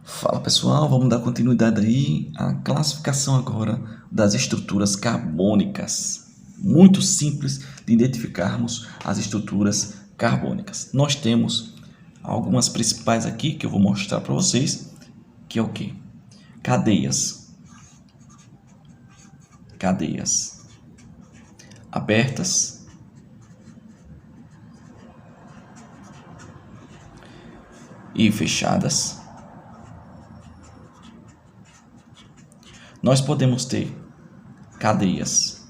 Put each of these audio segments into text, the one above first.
Fala pessoal, vamos dar continuidade aí à classificação agora das estruturas carbônicas. Muito simples de identificarmos as estruturas carbônicas. Nós temos algumas principais aqui que eu vou mostrar para vocês, que é o que? Cadeias abertas, e fechadas. Nós podemos ter cadeias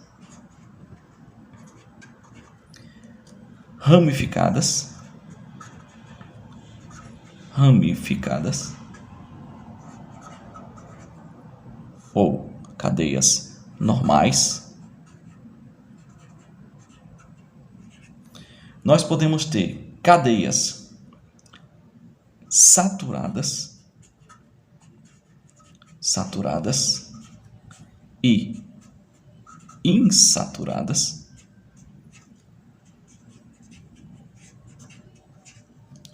ramificadas, ou cadeias normais. Nós podemos ter cadeias saturadas e insaturadas.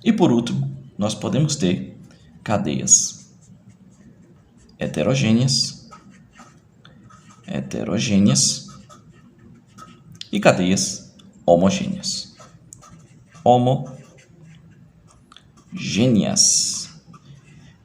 E por último, nós podemos ter cadeias heterogêneas e cadeias homogêneas.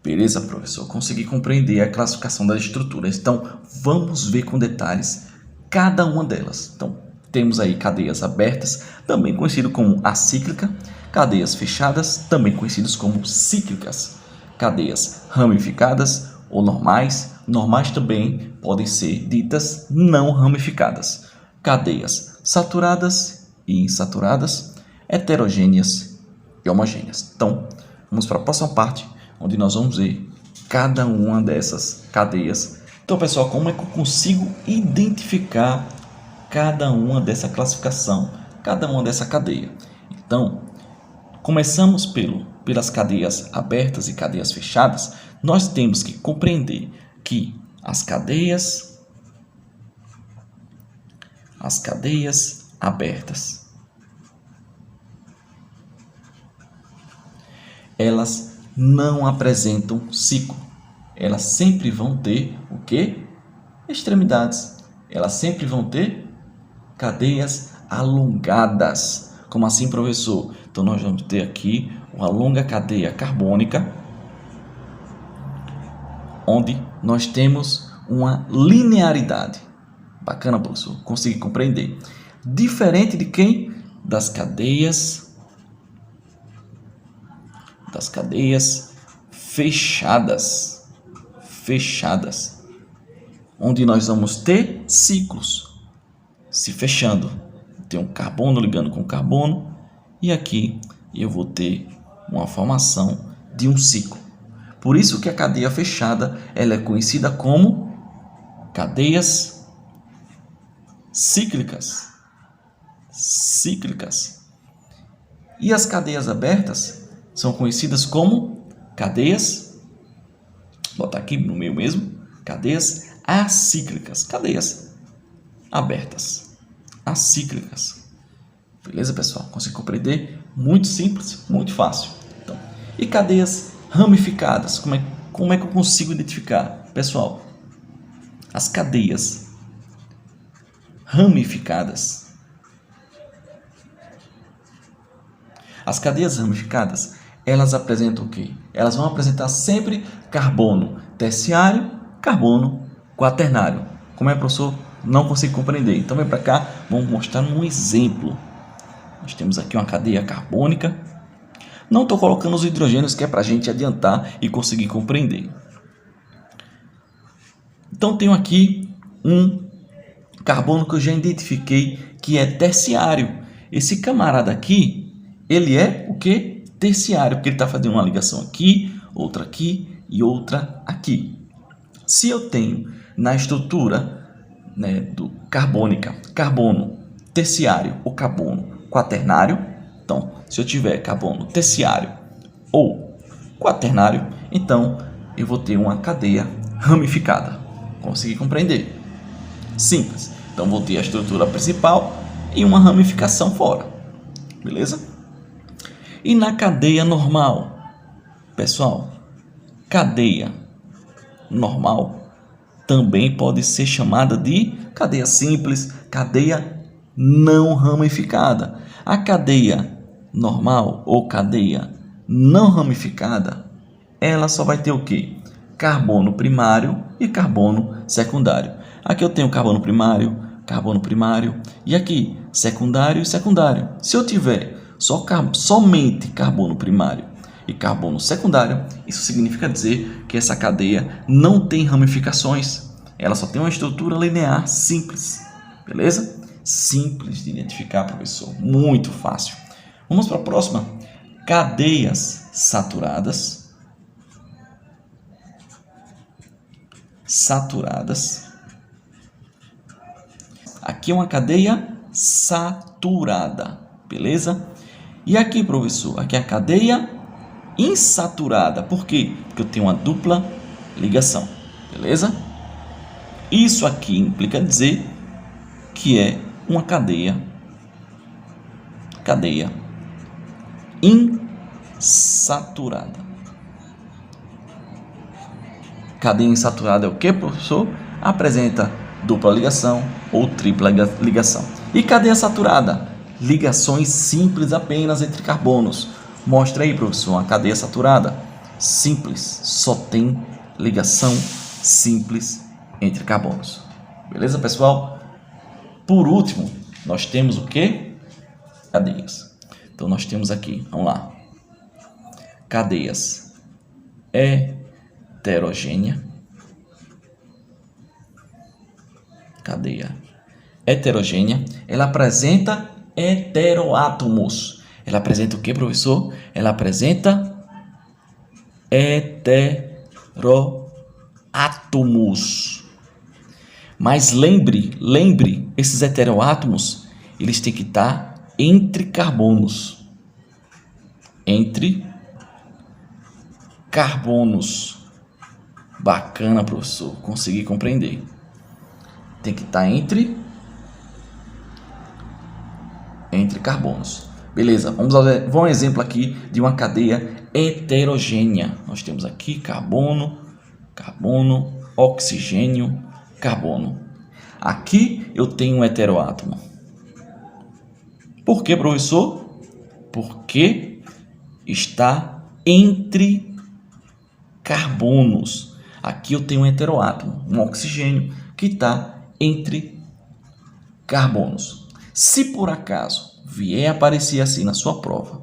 Beleza, professor? Consegui compreender a classificação das estruturas. Então, vamos ver com detalhes cada uma delas. Então, temos aí cadeias abertas, também conhecido como acíclica, cadeias fechadas, também conhecidas como cíclicas, cadeias ramificadas ou normais. Normais também podem ser ditas não ramificadas, cadeias saturadas e insaturadas, heterogêneas e homogêneas. Então, vamos para a próxima parte, onde nós vamos ver cada uma dessas cadeias. Então, pessoal, como é que eu consigo identificar cada uma dessa classificação, cada uma dessa cadeia? Então, começamos pelas cadeias abertas e cadeias fechadas. Nós temos que compreender que as cadeias abertas, elas não apresentam ciclo. Elas sempre vão ter o quê? Extremidades. Elas sempre vão ter cadeias alongadas. Como assim, professor? Então, nós vamos ter aqui uma longa cadeia carbônica, onde nós temos uma linearidade. Bacana, professor? Consegui compreender. Diferente de quem? Das cadeias fechadas, onde nós vamos ter ciclos se fechando. Tem um carbono ligando com carbono, e aqui eu vou ter uma formação de um ciclo. Por isso que a cadeia fechada ela é conhecida como cadeias cíclicas. E as cadeias abertas são conhecidas como cadeias, vou botar aqui no meio mesmo, cadeias acíclicas, cadeias abertas, acíclicas. Beleza, pessoal? Consegui compreender? Muito simples, muito fácil. Então, e cadeias ramificadas, como é que eu consigo identificar? Pessoal, as cadeias ramificadas, elas apresentam o quê? Elas vão apresentar sempre carbono terciário, carbono quaternário. Como é, professor? Não consigo compreender. Então, vem para cá, vamos mostrar um exemplo. Nós temos aqui uma cadeia carbônica. Não estou colocando os hidrogênios, que é para a gente adiantar e conseguir compreender. Então, tenho aqui um carbono que eu já identifiquei que é terciário. Esse camarada aqui, ele é o quê? Terciário, porque ele está fazendo uma ligação aqui, outra aqui e outra aqui. Se eu tenho na estrutura, né, do carbônica, carbono terciário ou carbono quaternário, então, se eu tiver carbono terciário ou quaternário, então eu vou ter uma cadeia ramificada. Consegui compreender? Simples. Então, vou ter a estrutura principal e uma ramificação fora. Beleza? E na cadeia normal, pessoal, cadeia normal também pode ser chamada de cadeia simples, cadeia não ramificada. A cadeia normal ou cadeia não ramificada, ela só vai ter o quê? Carbono primário e carbono secundário. Aqui eu tenho carbono primário e aqui secundário e secundário. Se eu tiver somente carbono primário e carbono secundário, isso significa dizer que essa cadeia não tem ramificações. Ela só tem uma estrutura linear simples. Beleza? Simples de identificar, professor. Muito fácil. Vamos para a próxima. Cadeias saturadas. Aqui é uma cadeia saturada, beleza? E aqui, professor, aqui é a cadeia insaturada. Por quê? Porque eu tenho uma dupla ligação, beleza? Isso aqui implica dizer que é uma cadeia insaturada. Cadeia insaturada é o que, professor? Apresenta dupla ligação ou tripla ligação. E cadeia saturada? Ligações simples apenas entre carbonos. Mostra aí, professor, uma cadeia saturada simples, só tem ligação simples entre carbonos. Beleza, pessoal? Por último, nós temos o que? Cadeias. Então, nós temos aqui, vamos lá, cadeias heterogênea. Cadeia heterogênea, ela apresenta heteroátomos. Ela apresenta o que, professor? Ela apresenta heteroátomos. Mas lembre, esses heteroátomos, eles têm que estar entre carbonos. Entre carbonos. Bacana, professor. Consegui compreender. Tem que estar entre carbonos. Beleza, vamos ver um exemplo aqui de uma cadeia heterogênea. Nós temos aqui carbono, oxigênio, carbono. Aqui eu tenho um heteroátomo. Por que, professor? Porque está entre carbonos. Aqui eu tenho um heteroátomo, um oxigênio, que está entre carbonos. Se por acaso vier aparecer assim na sua prova,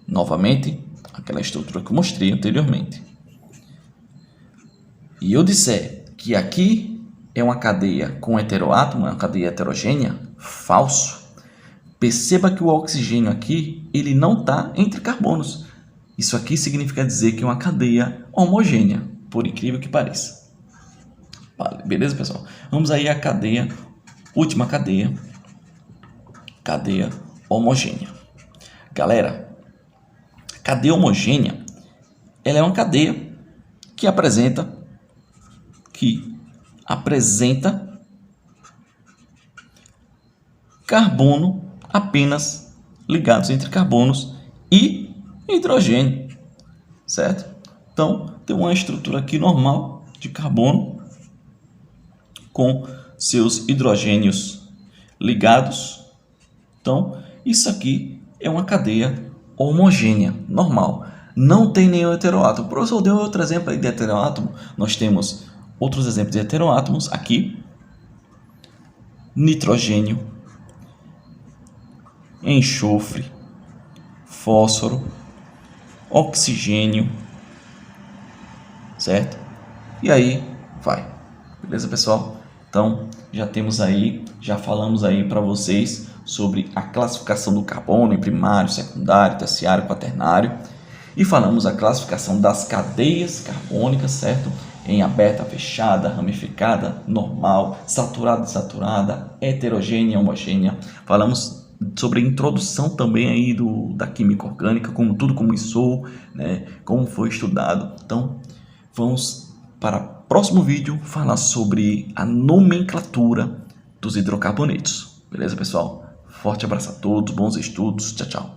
novamente, aquela estrutura que eu mostrei anteriormente, e eu disser que aqui é uma cadeia com heteroátomo, é uma cadeia heterogênea, falso, perceba que o oxigênio aqui, ele não está entre carbonos. Isso aqui significa dizer que é uma cadeia homogênea, por incrível que pareça. Beleza, pessoal? Vamos aí à última cadeia homogênea. Galera, cadeia homogênea, ela é uma cadeia que apresenta carbono apenas ligados entre carbonos e hidrogênio, certo? Então, tem uma estrutura aqui normal de carbono com seus hidrogênios ligados. Então, isso aqui é uma cadeia homogênea, normal. Não tem nenhum heteroátomo. O professor deu outro exemplo aí de heteroátomo. Nós temos outros exemplos de heteroátomos aqui. Nitrogênio, enxofre, fósforo, oxigênio, certo? E aí vai. Beleza, pessoal? Então, já falamos aí para vocês sobre a classificação do carbono em primário, secundário, terciário, quaternário. E falamos a classificação das cadeias carbônicas, certo? Em aberta, fechada, ramificada, normal, saturada, insaturada, heterogênea, homogênea. Falamos sobre a introdução também aí da química orgânica, como tudo começou, né? Como foi estudado. Então, vamos para o próximo vídeo falar sobre a nomenclatura dos hidrocarbonetos. Beleza, pessoal? Forte abraço a todos, bons estudos, tchau, tchau.